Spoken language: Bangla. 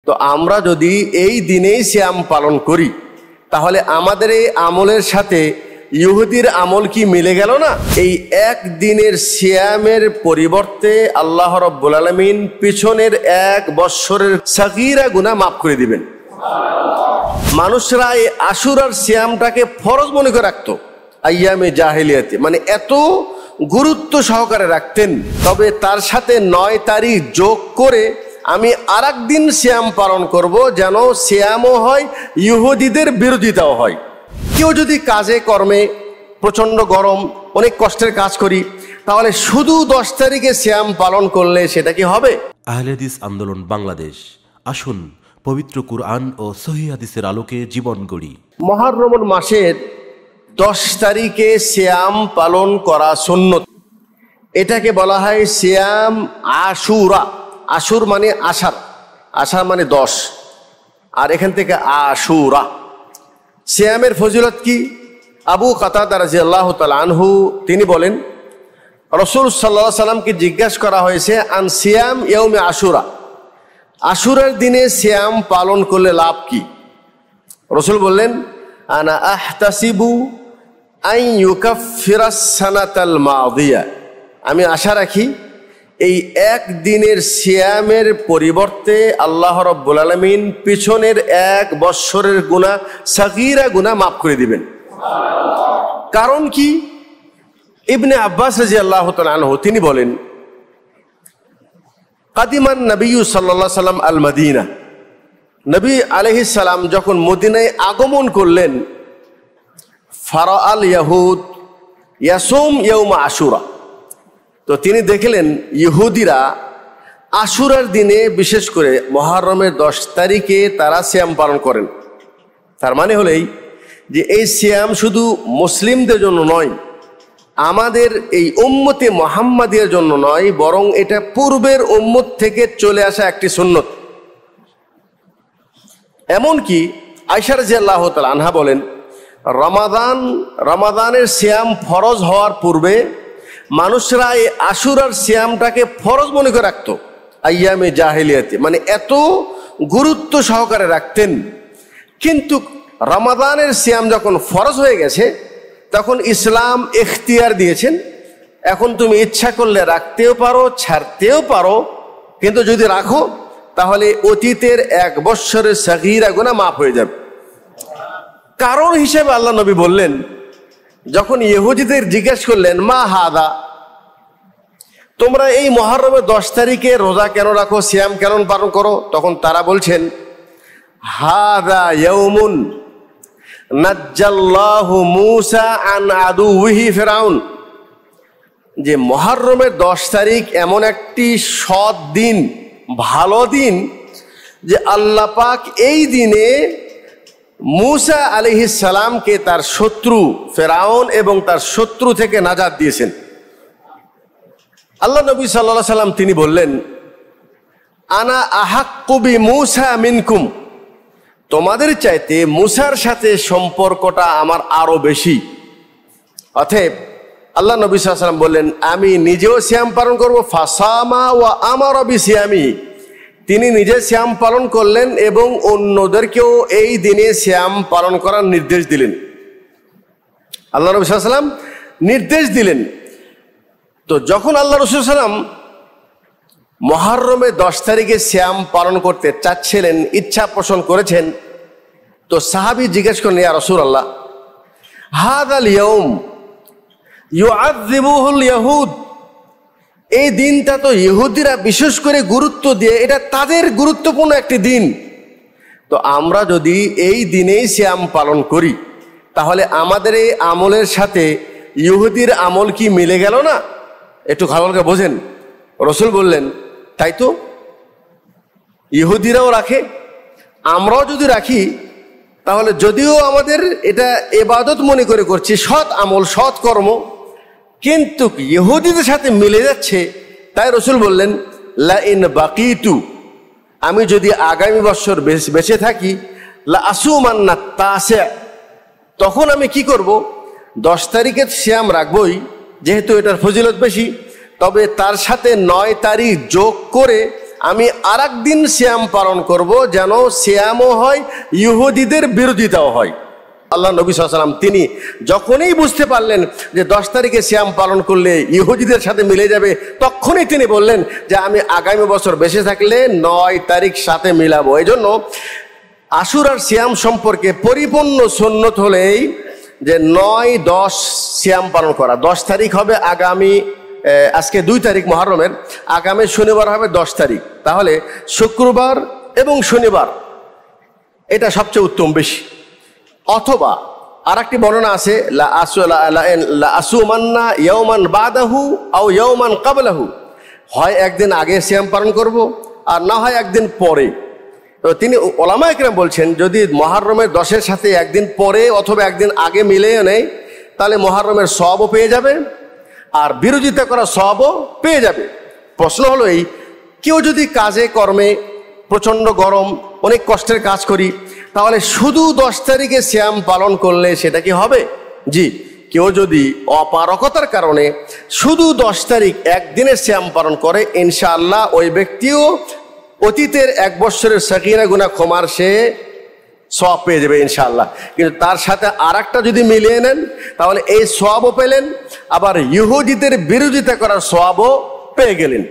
তো আমরা যদি এই দিনেই সিয়াম পালন করি তাহলে আমাদের এই আমলের সাথে ইহুদির আমল কি মিলে গেল না? এই একদিনের সিয়ামের পরিবর্তে আল্লাহ রাব্বুল আলামিন পিছনের 1 বৎসরের সাগীরা গুনাহ মাফ করে দিবেন। মানুষরা এই আশুরার সিয়ামটাকে ফরজ মনে করে রাখতো আইয়ামে জাহেলিয়াতে, মানে এত গুরুত্ব সহকারে রাখতেন। তবে তার সাথে 9 তারিখ যোগ করে আমি আরেক দিন সিয়াম পালন করব, যেন সিয়ামও হয় ইহুদিদের বিরোধিতাও হয়। কেউ যদি কাজে কর্মে প্রচণ্ড গরম, অনেক কষ্টের কাজ করি, তাহলে শুধু 10 তারিখে সিয়াম পালন করলে সেটা কি হবে? আহলে হাদিস আন্দোলন বাংলাদেশ, আসুন পবিত্র কুরআন ও সহিহ হাদিসের আলোকে জীবন গড়ি। মুহররম মাসের 10 তারিখে সিয়াম পালন করা সুন্নত। এটাকে বলা হয় সিয়াম আশুরা। আশুর মানে আষাঢ়, আষাঢ় মানে 10, আর এখান থেকে আশুরা। সিয়ামের ফজিলত কি? আবু কাতাদা রাদিয়াল্লাহু তাআলা আনহু তিনি বলেন, রাসূল সাল্লাল্লাহু আলাইহি সাল্লামকে জিজ্ঞাসা করা হয়েছে আন সিয়াম ইয়াউমে আশুরা, আশুরার দিনে সিয়াম পালন করলে লাভ কি? রাসূল বললেন, আনা আহতাসিবু আন ইউকাফিরাস সানাতাল মাদিয়া, আমি আশা রাখি এই একদিনের সিয়ামের পরিবর্তে আল্লাহ রাব্বুল আলামিন পিছনের 1 বৎসরের গুনাহ, সাগীরা গুনাহ মাফ করে দিবেন। কারণ কি? ইবনে আব্বাস রাদিয়াল্লাহু তাআলা আনহু তিনি বলেন, কাদিমান নবী সাল্লাল্লাহু আলাইহি সাল্লাম আল মদিনা, নবী আলাইহিস সালাম যখন মদিনায় আগমন করলেন, ফারাআল ইয়াহুদ ইয়াসুম ইয়াউম আশুরা, তো তিনি দেখলেন ইহুদিরা আশুরার দিনে, বিশেষ করে মুহররমের 10 তারিখে তারা সিয়াম পালন করেন। তার মানে হলেই যে এই সিয়াম শুধু মুসলিমদের জন্য নয়, আমাদের এই উম্মতে মুহাম্মাদিয়ার জন্য নয়, বরং এটা পূর্বের উম্মত থেকে চলে আসা একটি সুন্নত। এমনকি আয়েশা রাদিয়াল্লাহু তাআলা আনহা বলেন, রমাদানের সিয়াম ফরজ হওয়ার পূর্বে মানুষরা এই আশুরার সিয়ামটাকে ফরজ মনে করে রাখতো আইয়ামে জাহেলিয়াতে, মানে এত গুরুত্ব সহকারে রাখতেন। কিন্তু রমাদানের সিয়াম যখন ফরজ হয়ে গেছে, তখন ইসলাম ইখতিয়ার দিয়েছেন, এখন তুমি ইচ্ছা করলে রাখতেও পারো, ছাড়তেও পারো, কিন্তু যদি রাখো তাহলে অতীতের 1 বৎসরের সাগীরা গুনাহ মাফ হয়ে যাবে। কারণ হিসেবে আল্লাহ নবী বললেন, যখন ইহুদিদের জিজ্ঞেস করলেন, মা হাদা, তোমরা এই মুহররমের 10 তারিখে রোজা কেন রাখো, সিয়াম কেন পালন করো? তখন তারা বলছেন, হাদা ইয়াউমুন নাজ্জাল্লাহু মূসা আন আদুহি ফিরাউন, যে মুহররমের 10 তারিখ এমন একটি সৎ দিন, ভালো দিন, যে আল্লাহ পাক এই দিনে মূসা আলাইহিস সালামকে তার শত্রু ফেরাউন এবং তার শত্রু থেকে নাজাত দিয়েছেন। আল্লাহ নবী সাল্লাল্লাহু আলাইহি সাল্লাম তিনি বললেন, আনা আহাক্কু বি মূসা মিনকুম, তোমাদের চাইতে মূসার সাথে সম্পর্কটা আমার আরো বেশি। অতএব আল্লাহ নবী সাল্লাল্লাহু আলাইহি সাল্লাম বললেন, আমি নিজেও সিয়াম পালন করব। ফাসামা ওয়া আমারা বিসিয়ামি, তিনি নিজে সিয়াম পালন করলেন এবং অন্যদেরকেও এই দিনে সিয়াম পালন করার নির্দেশ দিলেন। আল্লাহ নবী সাল্লাল্লাহু আলাইহি সাল্লাম নির্দেশ দিলেন। তো যখন আল্লাহ রাসূল সাল্লাল্লাহু আলাইহি সাল্লাম মুহররমে 10 তারিখে সিয়াম পালন করতে চাচ্ছিলেন, ইচ্ছা পোষণ করেছেন, তো সাহাবী জিজ্ঞেস করলেন, ইয়া রাসূলুল্লাহ, হাযাল ইয়াউম ইউআযযিবুহুল ইয়াহুদ, এই দিনটা তো ইহুদিরা বিশেষ করে গুরুত্ব দিয়ে, এটা তাদের গুরুত্বপূর্ণ একটি দিন। তো আমরা যদি এই দিনেই সিয়াম পালন করি তাহলে আমাদের এই আমলের সাথে ইহুদির আমল কি মিলে গেল না? একটু ভালো করে বোঝেন। রাসূল বললেন, তাই তো, ইহুদিরাও রাখে, আমরাও যদি রাখি তাহলে যদিও আমাদের এটা ইবাদত মনে করে করছি, সৎ আমল, সৎ কর্ম, কিন্তু ইহুদিদের সাথে মিলে যাচ্ছে। তাই রাসূল বললেন, লা ইন বাকিতু, আমি যদি আগামী বছর বেঁচে থাকি, লা আসুমান্না তাসিআ, তখন আমি কি করব? 10 তারিখে সিয়াম রাখবই, যেহেতু এটার ফজিলত বেশি, তবে তার সাথে 9 তারিখ যোগ করে আমি আর একদিন সিয়াম পালন করব, যেন সিয়ামও হয় ইহুদিদের বিরোধিতাও হয়। আল্লাহ নবী সাল্লাল্লাহু আলাইহি ওয়াসাল্লাম তিনি যখনই বুঝতে পারলেন যে 10 তারিখে সিয়াম পালন করলে ইহুদিদের সাথে মিলে যাবে, তখনই তিনি বললেন যে আমি আগামী বছর বেঁচে থাকলে 9 তারিখ সাথে মিলাবো। এই জন্য আশুরার সিয়াম সম্পর্কে পরিপূর্ণ সুন্নত হলেই যে 9-10 সিয়াম পালন করা। 10 তারিখ হবে আগামী, আজকে 2 তারিখ মুহররমের, আগামী শনিবার হবে 10 তারিখ। তাহলে শুক্রবার এবং শনিবার এটা সবচেয়ে উত্তম বেশি। অথবা আর একটি বর্ণনা আছে, লা আসুমান্না ইয়াওমান বাদাহু আও ইয়াওমান ক্বাবলাহু, হয় একদিন আগে সিয়াম পালন করব আর না হয় একদিন পরে। তো তিনি ওলামায়ে কেরাম বলছেন যদি মুহররমের 10-এর সাথে একদিন পরে অথবা একদিন আগে মিলিয়ে নেয় তাহলে মুহররমের সওয়াবও পেয়ে যাবে আর বিরোধিতা করা সওয়াবও পেয়ে যাবে। প্রশ্ন হলো এই, কেউ যদি কাজে কর্মে প্রচণ্ড গরম, অনেক কষ্টের কাজ করি, তাহলে শুধু 10 তারিখে সিয়াম পালন করলে সেটা কি হবে? জি, কেউ যদি অপারগতার কারণে শুধু 10 তারিখ একদিনের সিয়াম পালন করে, ইনশাআল্লাহ ওই ব্যক্তিও অতীতের 1 বছরের সাগীরা গুনাহ ক্ষমার সে সওয়াব পেয়ে যাবে ইনশাআল্লাহ। কিন্তু তার সাথে আর একটা যদি মিলিয়ে নেন তাহলে এই সওয়াবও পেলেন, আবার ইহুদিদের বিরোধিতা করার সওয়াবও পেয়ে গেলেন।